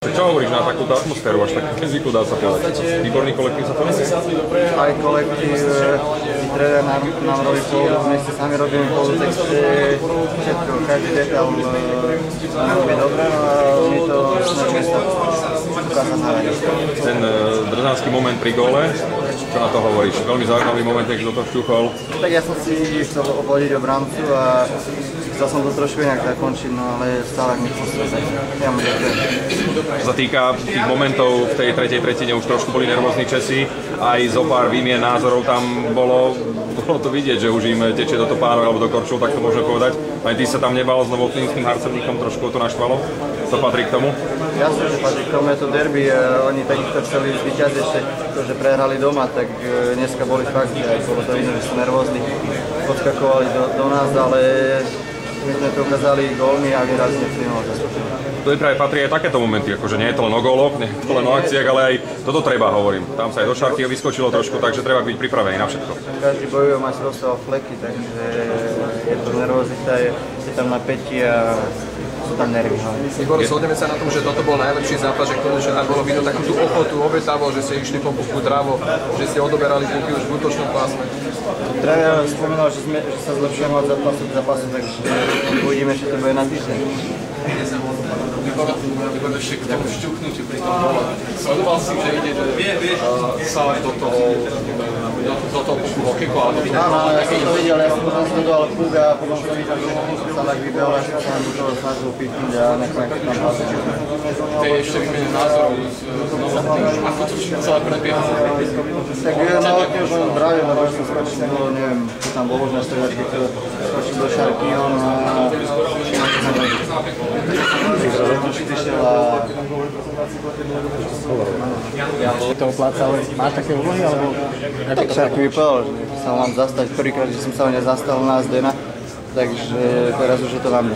Čo hovoríš na takúto atmosféru, až taký zvyku, dá sa povedať? Výborný kolektív sa to myslí? Aj kolektív, tréner nám robí pôvodu, my si sami robíme pôvodu texty, všetko, každý detail robí dobre, no a my to snažíme sa ukázať na rade. Ten drzanský moment pri góle, čo na to hovoríš? Veľmi zaujímavý moment, keď do toho šťuchol. Tak ja som si chcel obhodiť obrancu a chcel som to trošku inak zakončiť, no ale stále mi postrezať. Ja mu ďakujem. Čo sa týka tých momentov v tej tretej tretine, už trošku boli nervózni Česi, aj zo pár výmien názorov tam bolo to vidieť, že už im tečie do topánov alebo do korčul, tak to môžeme povedať. Aj ty sa tam nebal s novotným harcovníkom, trošku to naštvalo? To patrí k tomu? Jasne, že patrí k tomu, je to derby, oni takisto chceli zvíťaziť ešte to, že prehrali doma, tak dneska boli fakt, bolo to vidno, že sú nervózni, podskakovali do nás, ale my sme to ukázali gólmi a výrazne príjmalo zaskočenie. To práve patrí aj takéto momenty, akože nie je to len o góloch, nie je to len o akciách, ale aj toto treba, hovorím. Tam sa aj do šarky vyskočilo trošku, takže treba byť pripravený na všetko. Každý bojuje, má si dostal fleky, takže je to nervozita, je tam napätie a sú tam nervy. Igor, zhodneme sa na tom, že toto bol najlepší zápas, že konečne tam bolo vidno takú tú ochotu, obetavo, že ste išli po puku dravo, že ste odoberali puky už v útočnom pásme. Tréner spomínal, že sa zlepšujeme od zápasu k zápasu, takže uvidíme, že to bude na týždeň. Igor, ešte k tomu šťuknutiu pri tom gole. Sledoval si, že ide sa do toho puku hokeku, alebo videl? Áno, ja som to videl, ja som potom sledoval puk a potom som videl, že sa tak vybehol, až sa nám do toho snažil píknuť a nakoniec tam házal. To je ešte výmene názorov s Novotným. Ako to celé prebieha? Tak Novotný už len zdravím, lebo som skočil, neviem, čo tam bolo už na stredačke, ktorý skočil do šarky, on to oplácal, máš také úlohy, alebo... Tak šarky vypadal, že sa mám zastať prvýkrát, že som sa ho nezastal na Zdena, takže teraz už je to na mne.